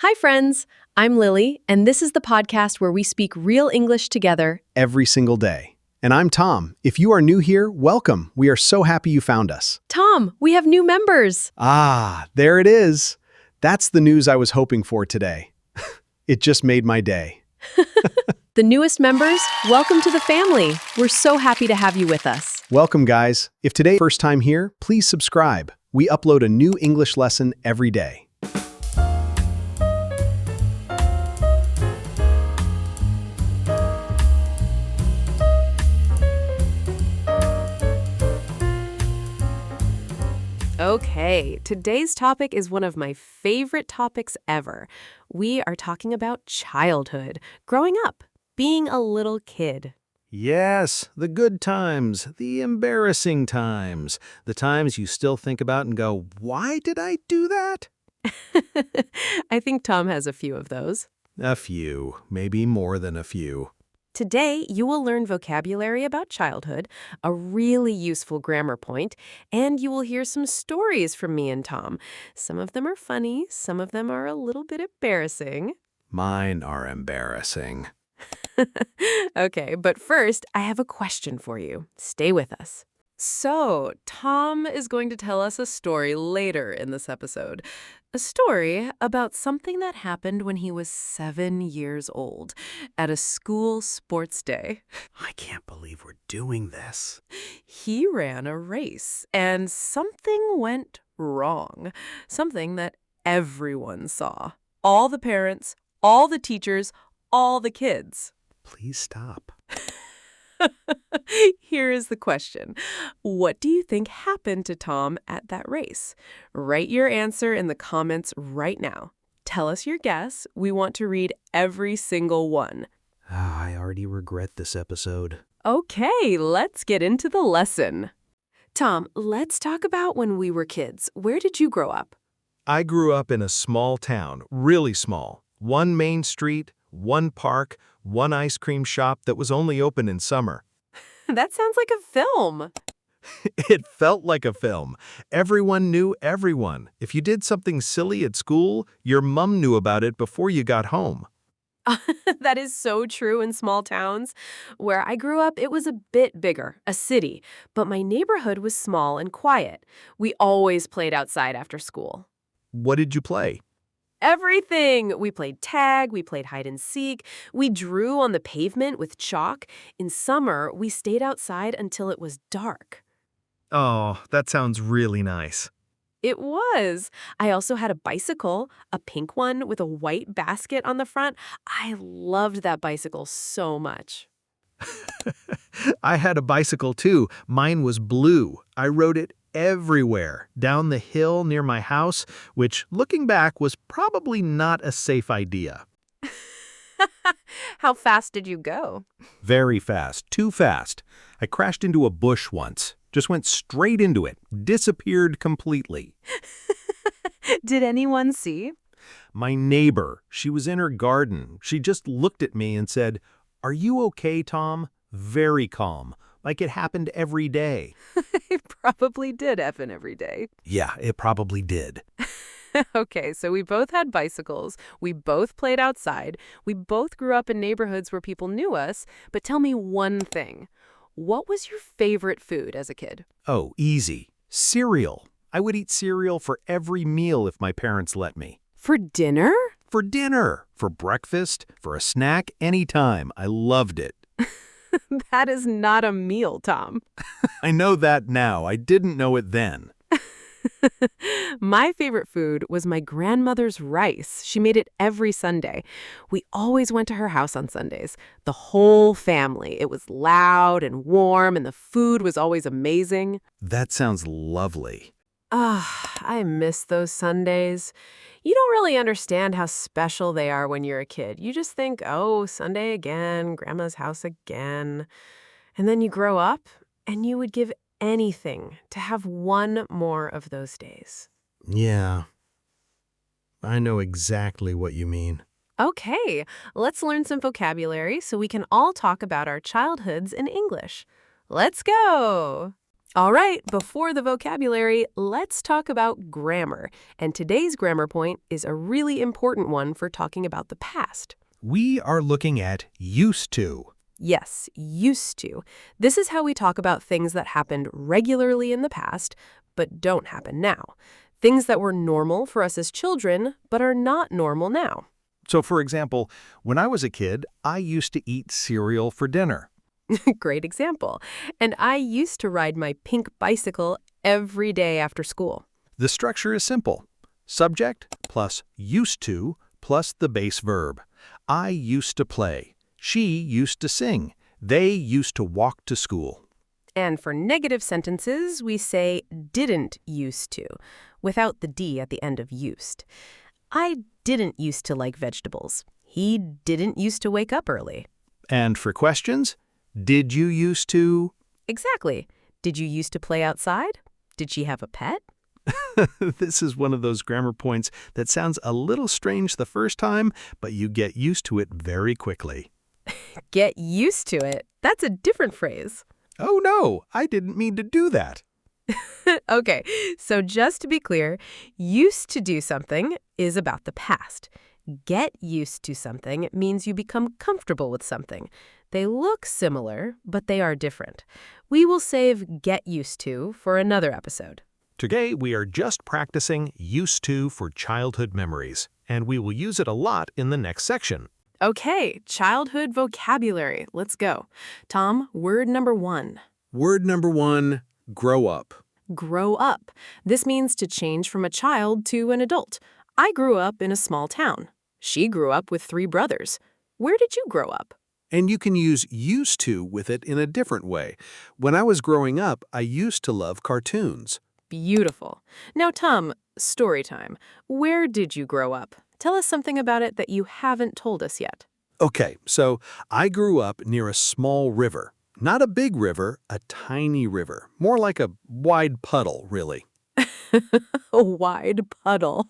Hi, friends. I'm Lily, and this is the podcast where we speak real English together every single day. And I'm Tom. If you are new here, welcome. We are so happy you found us. Tom, we have new members. Ah, there it is. That's the news I was hoping for today. It just made my day. The newest members, welcome to the family. We're so happy to have you with us. Welcome, guys. If today's first time here, please subscribe. We upload a new English lesson every day. Okay, today's topic is one of my favorite topics ever. We are talking about childhood, growing up, being a little kid. Yes, the good times, the embarrassing times, the times you still think about and go, why did I do that? I think Tom has a few of those. A few, maybe more than a few. Today, you will learn vocabulary about childhood, a really useful grammar point, and you will hear some stories from me and Tom. Some of them are funny, some of them are a little bit embarrassing. Mine are embarrassing. Okay, but first, I have a question for you. Stay with us. So, Tom is going to tell us a story later in this episode. A story about something that happened when he was 7 years old at a school sports day. I can't believe we're doing this. He ran a race, and something went wrong. Something that everyone saw. All the parents, all the teachers, all the kids. Please stop. Here is the question. What do you think happened to Tom at that race? Write your answer in the comments right now. Tell us your guess. We want to read every single one. I already regret this episode. Okay, let's get into the lesson. Tom, let's talk about when we were kids. Where did you grow up? I grew up in a small town, really small. One main street, one park, one ice cream shop that was only open in summer. That sounds like a film. It felt like a film. Everyone knew everyone. If you did something silly at school, your mom knew about it before you got home. That is so true in small towns. Where I grew up, it was a bit bigger, a city, but my neighborhood was small and quiet. We always played outside after school. What did you play? Everything! We played tag, we played hide and seek, we drew on the pavement with chalk. In summer, we stayed outside until it was dark. Oh, that sounds really nice. It was. I also had a bicycle, a pink one with a white basket on the front. I loved that bicycle so much. I had a bicycle too. Mine was blue. I rode it everywhere, down the hill near my house, which, looking back, was probably not a safe idea. How fast did you go? Very fast, too fast. I crashed into a bush once, just went straight into it, disappeared completely. Did anyone see? My neighbor, she was in her garden. She just looked at me and said, "Are you okay, Tom?" Very calm, like it happened every day. It probably did happen every day. Yeah, it probably did. Okay, so we both had bicycles, we both played outside, we both grew up in neighborhoods where people knew us, but tell me one thing. What was your favorite food as a kid? Oh, easy. Cereal. I would eat cereal for every meal if my parents let me. For dinner? For dinner, for breakfast, for a snack, anytime. I loved it. That is not a meal, Tom. I know that now. I didn't know it then. My favorite food was my grandmother's rice. She made it every Sunday. We always went to her house on Sundays. The whole family. It was loud and warm, and the food was always amazing. That sounds lovely. I miss those Sundays. You don't really understand how special they are when you're a kid. You just think, oh, Sunday again, Grandma's house again. And then you grow up, and you would give anything to have one more of those days. Yeah. I know exactly what you mean. Okay, let's learn some vocabulary so we can all talk about our childhoods in English. Let's go! All right, before the vocabulary, let's talk about grammar. And today's grammar point is a really important one for talking about the past. We are looking at used to. Yes, used to. This is how we talk about things that happened regularly in the past, but don't happen now. Things that were normal for us as children, but are not normal now. So, for example, when I was a kid, I used to eat cereal for dinner. Great example. And I used to ride my pink bicycle every day after school. The structure is simple. Subject plus used to plus the base verb. I used to play. She used to sing. They used to walk to school. And for negative sentences, we say didn't used to, without the D at the end of used. I didn't used to like vegetables. He didn't used to wake up early. And for questions, did you used to? Exactly. Did you used to play outside? Did she have a pet? This is one of those grammar points that sounds a little strange the first time, but you get used to it very quickly. Get used to it. That's a different phrase. Oh no, I didn't mean to do that. Okay, so just to be clear, used to do something is about the past. Get used to something means you become comfortable with something. They look similar, but they are different. We will save get used to for another episode. Today, we are just practicing used to for childhood memories, and we will use it a lot in the next section. Okay, childhood vocabulary. Let's go. Tom, word number 1. Word number 1, grow up. Grow up. This means to change from a child to an adult. I grew up in a small town. She grew up with 3 brothers. Where did you grow up? And you can use used to with it in a different way. When I was growing up, I used to love cartoons. Beautiful. Now, Tom, story time. Where did you grow up? Tell us something about it that you haven't told us yet. Okay, so I grew up near a small river. Not a big river, a tiny river. More like a wide puddle, really. A wide puddle.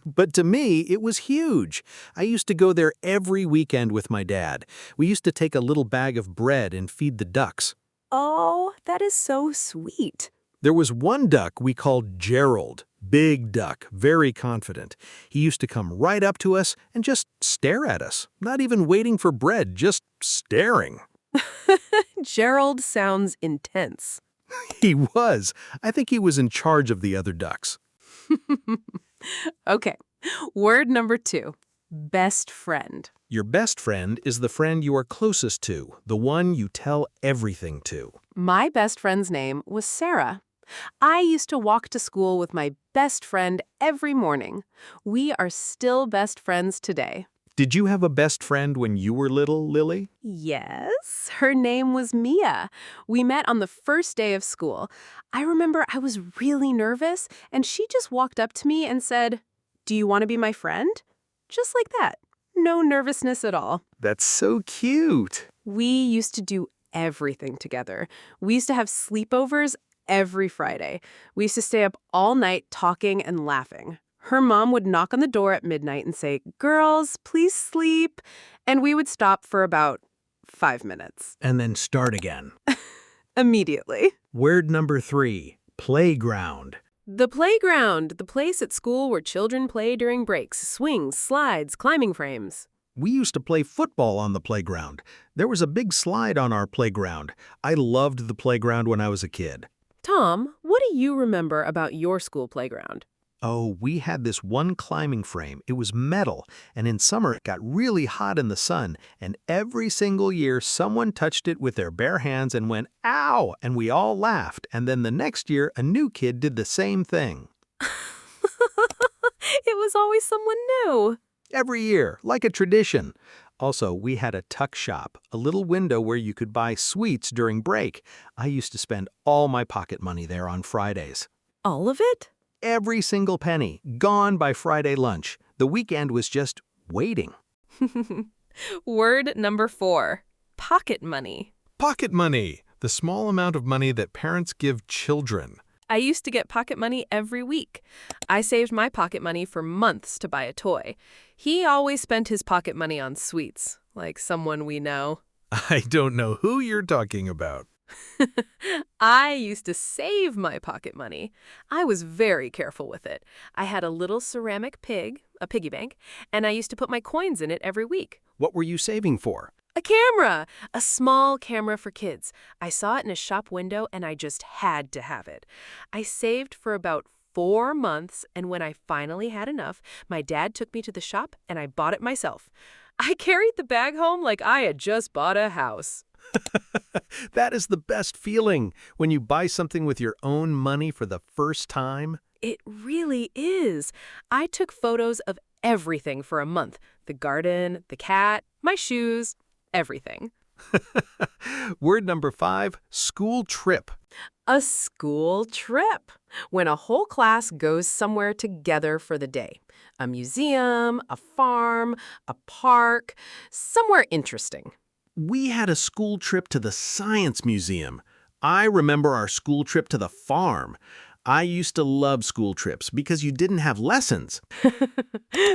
But to me, it was huge. I used to go there every weekend with my dad. We used to take a little bag of bread and feed the ducks. Oh, that is so sweet. There was one duck we called Gerald. Big duck, very confident. He used to come right up to us and just stare at us, not even waiting for bread, just staring. Gerald sounds intense. He was. I think he was in charge of the other ducks. Okay, word number 2, best friend. Your best friend is the friend you are closest to, the one you tell everything to. My best friend's name was Sarah. I used to walk to school with my best friend every morning. We are still best friends today. Did you have a best friend when you were little, Lily? Yes, her name was Mia. We met on the first day of school. I remember I was really nervous, and she just walked up to me and said, "Do you want to be my friend?" Just like that. No nervousness at all. That's so cute. We used to do everything together. We used to have sleepovers every Friday. We used to stay up all night talking and laughing. Her mom would knock on the door at midnight and say, "Girls, please sleep." And we would stop for about 5 minutes. And then start again. Immediately. Word number 3, playground. The playground, the place at school where children play during breaks, swings, slides, climbing frames. We used to play football on the playground. There was a big slide on our playground. I loved the playground when I was a kid. Tom, what do you remember about your school playground? Oh, we had this one climbing frame. It was metal, and in summer it got really hot in the sun, and every single year someone touched it with their bare hands and went, "Ow!" and we all laughed, and then the next year a new kid did the same thing. It was always someone new. Every year, like a tradition. Also, we had a tuck shop, a little window where you could buy sweets during break. I used to spend all my pocket money there on Fridays. All of it? Every single penny, gone by Friday lunch. The weekend was just waiting. Word number 4, pocket money. Pocket money, the small amount of money that parents give children. I used to get pocket money every week. I saved my pocket money for months to buy a toy. He always spent his pocket money on sweets, like someone we know. I don't know who you're talking about. I used to save my pocket money. I was very careful with it. I had a little ceramic pig, a piggy bank, and I used to put my coins in it every week. What were you saving for? A camera! A small camera for kids. I saw it in a shop window and I just had to have it. I saved for about 4 months, and when I finally had enough, my dad took me to the shop and I bought it myself. I carried the bag home like I had just bought a house. That is the best feeling, when you buy something with your own money for the first time. It really is. I took photos of everything for a month. The garden, the cat, my shoes, everything. Word number 5, school trip. A school trip. When a whole class goes somewhere together for the day. A museum, a farm, a park, somewhere interesting. We had a school trip to the science museum. I remember our school trip to the farm. I used to love school trips because you didn't have lessons.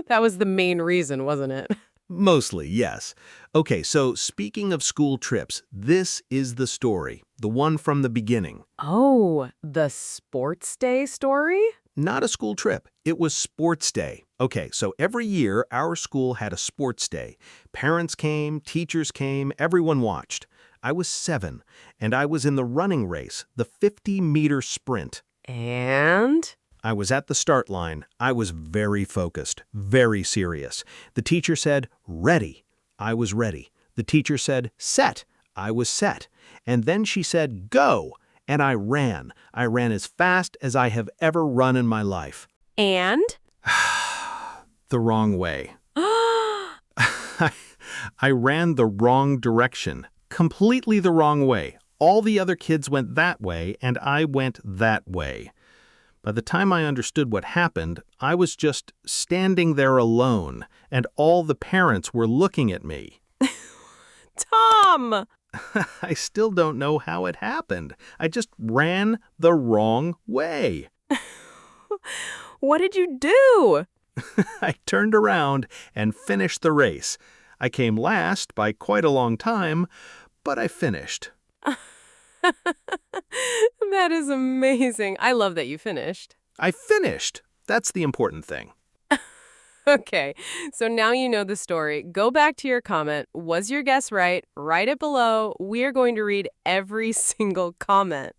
That was the main reason, wasn't it? Mostly, yes. Okay, so speaking of school trips, this is the story, the one from the beginning. Oh, the sports day story? Not a school trip. It was sports day. Okay, so every year our school had a sports day. Parents came, teachers came, everyone watched. I was 7, and I was in the running race, the 50-meter sprint. And? I was at the start line. I was very focused, very serious. The teacher said, "Ready." I was ready. The teacher said, "Set." I was set. And then she said, "Go." And I ran. I ran as fast as I have ever run in my life. And? The wrong way. I ran the wrong direction. Completely the wrong way. All the other kids went that way, and I went that way. By the time I understood what happened, I was just standing there alone, and all the parents were looking at me. Tom! I still don't know how it happened. I just ran the wrong way. What did you do? I turned around and finished the race. I came last by quite a long time, but I finished. That is amazing. I love that you finished. I finished. That's the important thing. Okay, so now you know the story. Go back to your comment. Was your guess right? Write it below. We're going to read every single comment.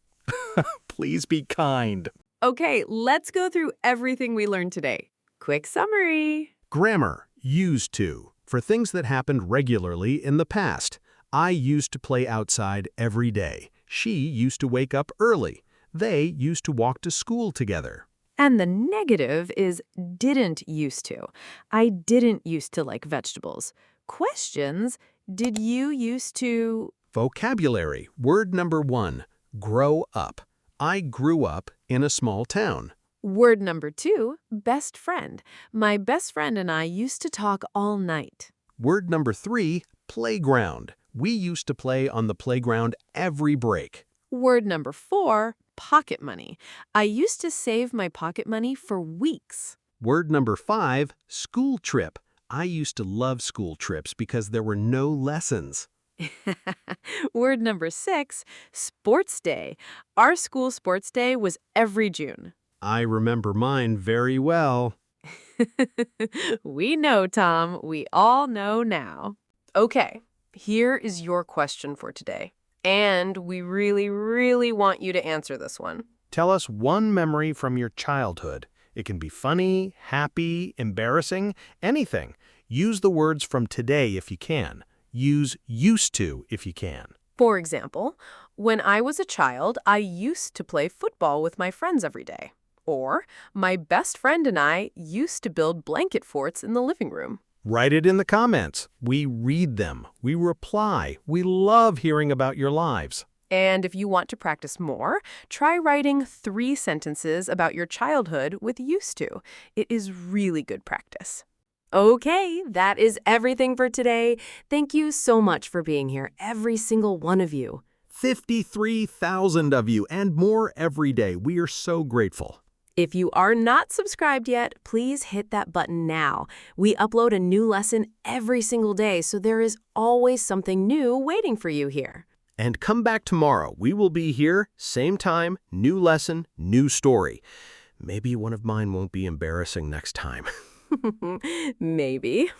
Please be kind. Okay, let's go through everything we learned today. Quick summary. Grammar, used to, for things that happened regularly in the past. I used to play outside every day. She used to wake up early. They used to walk to school together. And the negative is didn't used to. I didn't used to like vegetables. Questions, did you used to... Vocabulary, word number 1, grow up. I grew up in a small town. Word number 2, best friend. My best friend and I used to talk all night. Word number 3, playground. We used to play on the playground every break. Word number 4, pocket money. I used to save my pocket money for weeks. Word number 5, school trip. I used to love school trips because there were no lessons. Word number 6, sports day. Our school sports day was every June. I remember mine very well. We know, Tom. We all know now. Okay, here is your question for today. And we really, really want you to answer this one. Tell us one memory from your childhood. It can be funny, happy, embarrassing, anything. Use the words from today if you can. Use used to if you can. For example, when I was a child, I used to play football with my friends every day. Or, my best friend and I used to build blanket forts in the living room. Write it in the comments. We read them. We reply. We love hearing about your lives. And if you want to practice more, try writing 3 sentences about your childhood with used to. It is really good practice. Okay, that is everything for today. Thank you so much for being here, every single one of you. 53,000 of you and more every day. We are so grateful. If you are not subscribed yet, please hit that button now. We upload a new lesson every single day, so there is always something new waiting for you here. And come back tomorrow. We will be here, same time, new lesson, new story. Maybe one of mine won't be embarrassing next time. Maybe.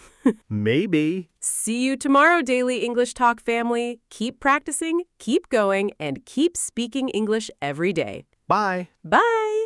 Maybe. See you tomorrow, Daily English Talk family. Keep practicing, keep going, and keep speaking English every day. Bye. Bye!